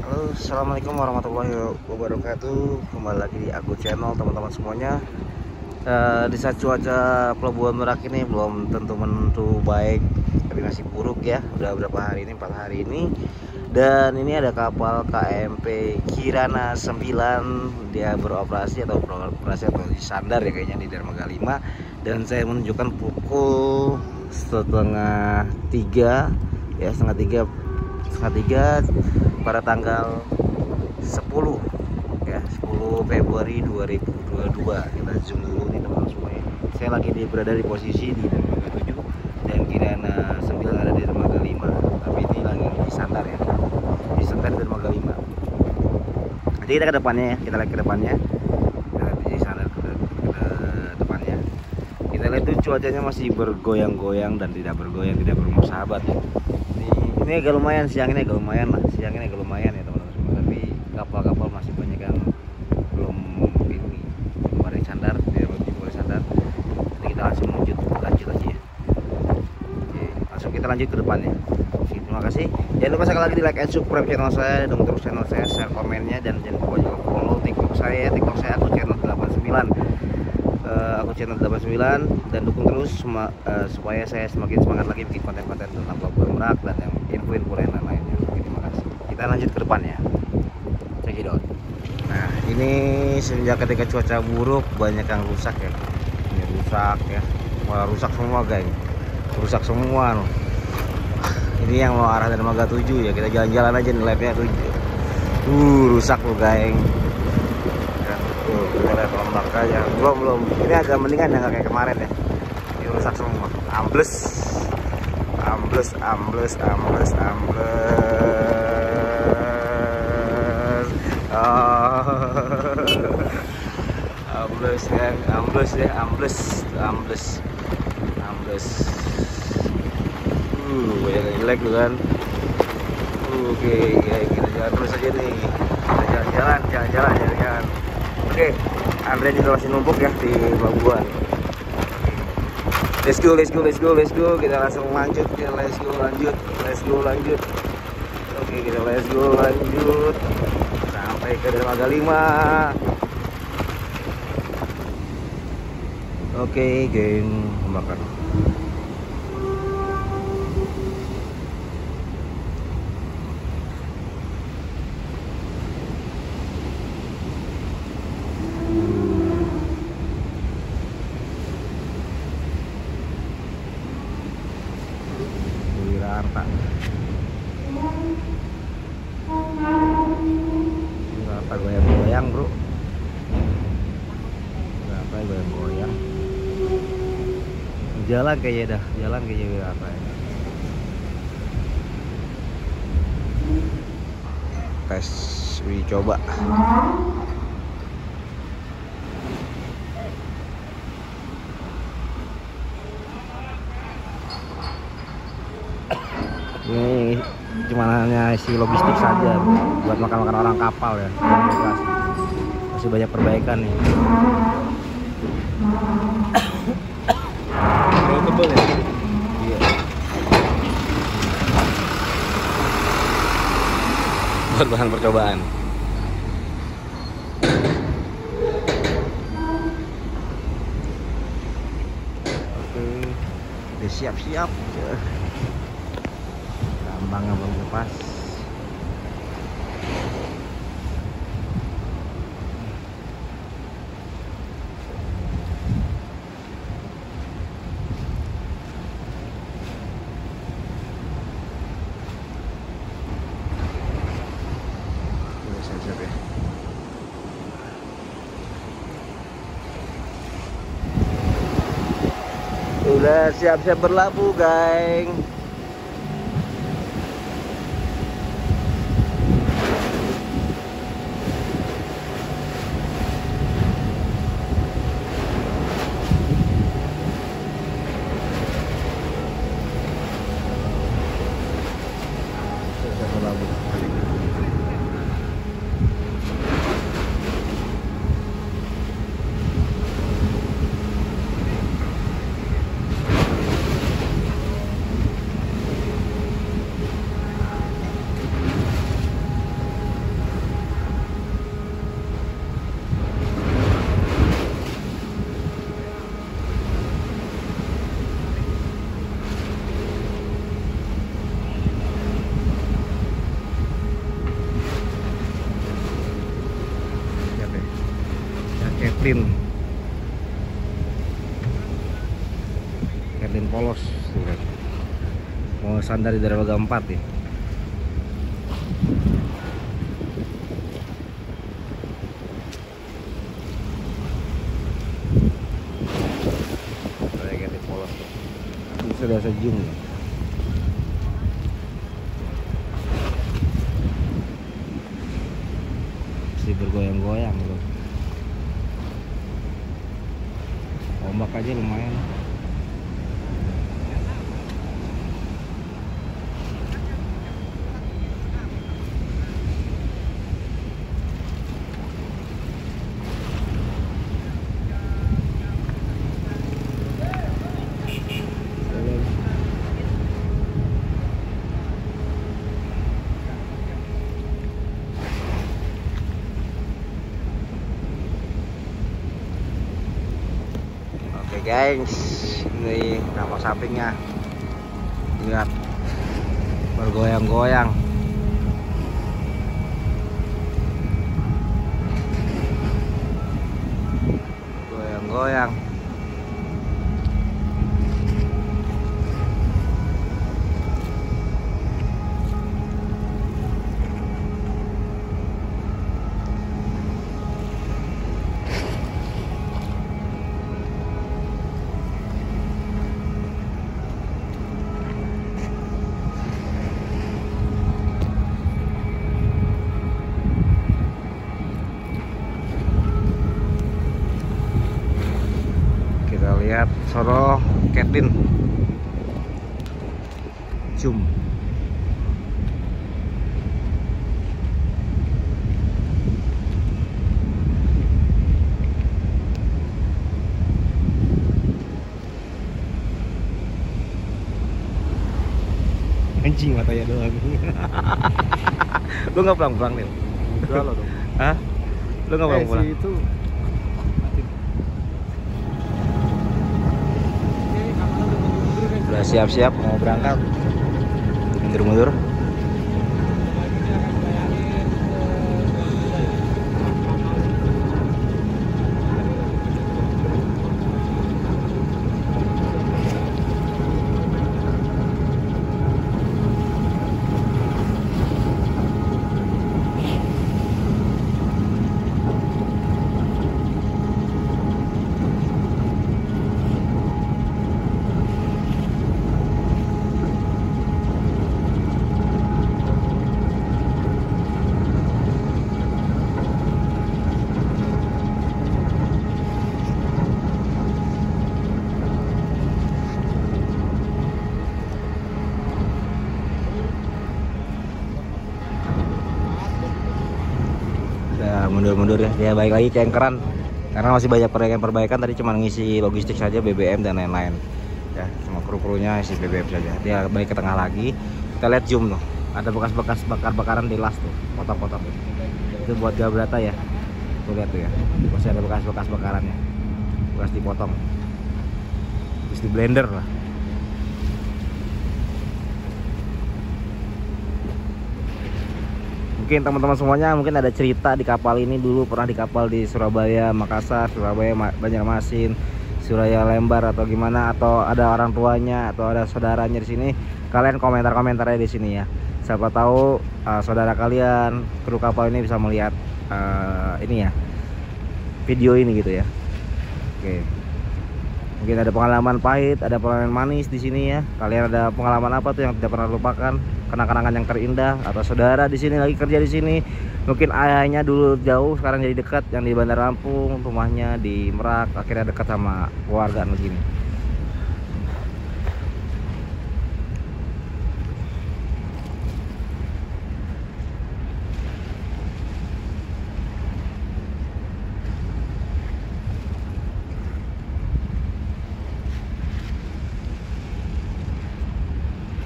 Halo, assalamualaikum warahmatullahi wabarakatuh. Kembali lagi di Aku Channel, teman-teman semuanya. Di saat cuaca Pelabuhan Merak ini belum tentu menentu baik, tapi masih buruk ya. Udah berapa hari ini? 4 hari ini. Dan ini ada kapal KMP Kirana 9, dia beroperasi atau disandar ya kayaknya di dermaga 5. Dan saya menunjukkan pukul setengah 3 ya, setengah tiga pada tanggal 10 ya, 10 Februari 2022. Kita zoom dulu nih teman-teman semuanya. Saya lagi berada di posisi di dermaga 7 dan Kirana 9 ada di dermaga 5, tapi ini lagi disandar ya, disandar di dermaga 5. Jadi kita ke depannya ya, kita lihat ke depannya, kita lihat disandar ke depannya. Kita lihat tuh cuacanya masih bergoyang-goyang dan tidak bersahabat ya. Ini agak lumayan, siang ini agak lumayan lah, siang ini agak lumayan ya teman-teman semua. Tapi kapal-kapal masih banyak yang belum ada yang sandar, belum sandar. Jadi kita langsung lanjut aja ya. Oke, langsung kita lanjut ke depannya. Oke, terima kasih. Jangan lupa sekali lagi di like and subscribe channel saya, dukung terus channel saya, share komennya, dan jangan lupa juga follow TikTok saya Aku Channel 89. Aku Channel 89, dan dukung terus supaya saya semakin semangat lagi bikin konten-konten tentang Pelabuhan Merak dan yang info-info lainnya. Terima kasih. Kita lanjut ke depannya. Check it out. Nah, ini sejak ketika cuaca buruk banyak yang rusak ya. Ini rusak ya. Wah, rusak semua, guys. Rusak semua loh. Ini yang mau arah dermaga 7 ya. Kita jalan-jalan aja nih, live-nya 7. Rusak loh, guys. Kita lihat makanya belum ini agak mendingan ya, nggak kayak kemarin ya. Ini rusak semua, ambles banyak yang jelek tuh kan. Oke, ya, kita jalan terus aja nih, kita jalan. Oke, Andre juga masih numpuk ya di pelabuhan. Let's go. Kita langsung lanjut. Let's go lanjut. Oke, kita let's go lanjut sampai ke dermaga 5. Oke, geng, makan. Rata goyang-goyang, bro. Rata goyang-goyang. Jalan kayaknya apa ya. Tes uji coba. Ini cuma hanya isi logistik saja buat makan orang kapal ya. Masih banyak perbaikan nih. Tebel ya. Iya. Buat bahan percobaan. Oke, udah siap-siap. Bangga belum lepas. Udah siap-siap ya. Udah siap-siap berlabuh, geng. Catlin polos tuh kan. Mau sandar di dermaga 4 nih. Catlin polos tuh. Sudah sejum. Masih bergoyang-goyang loh. Ombak aja lumayan. Oke guys, ini kapal sampingnya, lihat bergoyang-goyang. Goyang-goyang. Lihat sono Catlin zoom. Anjing matanya doang. Lu nggak pulang-pulang nih? Udah lo dong. Hah? Lu nggak pulang-pulang? Si itu udah siap-siap mau berangkat, mundur-mundur. Mundur-mundur ya, dia balik lagi ke anchoran karena masih banyak perbaikan. Tadi cuma ngisi logistik saja, BBM dan lain-lain ya, cuma kru-krunya isi BBM saja. Dia balik ke tengah lagi. Kita lihat zoom tuh, ada bekas-bekas bakar-bakaran di las tuh, potong-potong tuh. Itu buat gabrata ya, tuh lihat tuh ya, masih ada bekas-bekas bakarannya, bekas dipotong terus di blender lah. Mungkin teman-teman semuanya mungkin ada cerita di kapal ini, dulu pernah di kapal di Surabaya, Makassar, Surabaya, Banjarmasin, Suraya, Lembar atau gimana, atau ada orang tuanya atau ada saudaranya di sini. Kalian komentar-komentarnya di sini ya. Siapa tahu saudara kalian, kru kapal ini bisa melihat ini ya, video ini gitu ya. Oke. Mungkin ada pengalaman pahit, ada pengalaman manis di sini ya. Kalian ada pengalaman apa tuh yang tidak pernah lupakan? Kenang-kenangan yang terindah, atau saudara di sini lagi kerja di sini, mungkin ayahnya dulu jauh sekarang jadi dekat, yang di Bandar Lampung, rumahnya di Merak, akhirnya dekat sama keluarga begini.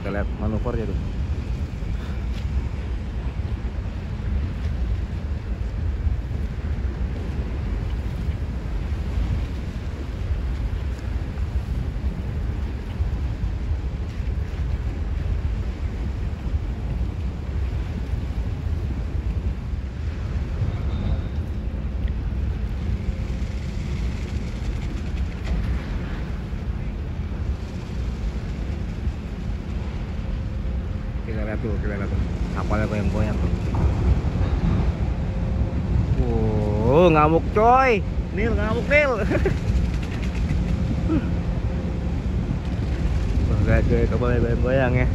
Kita lihat manuvernya tuh. Tuh kita lihat tuh, kapalnya goyang-goyang tuh. Ngamuk coy. Nil, ngamuk Nil. Wah, gak coy, kapalnya goyang-goyang ya.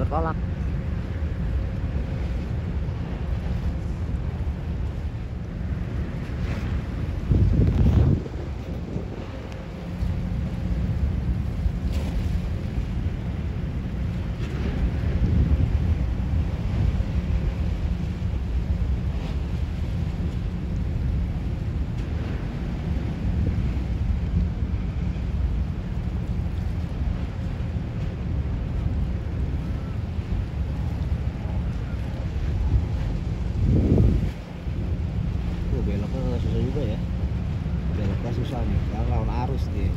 Bertolak. Beloknya susah juga ya, beloknya susah nih karena lawan arus dia.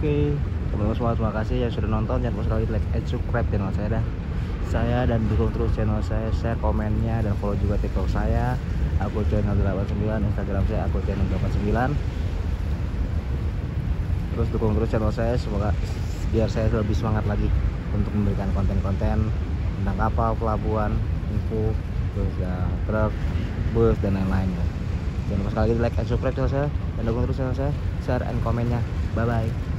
Oke, teman-teman semua, terima kasih yang sudah nonton. Jangan lupa sekali like and subscribe channel saya dan dukung terus channel saya, share komennya dan follow juga TikTok saya, aku channel 89, Instagram saya aku channel 89. Terus dukung terus channel saya, semoga biar saya lebih semangat lagi untuk memberikan konten-konten tentang kapal, pelabuhan, info, terus ya, truk, bus dan lain-lain. Jangan lupa sekali lagi like and subscribe channel saya dan dukung terus channel saya, share and komennya. Bye bye.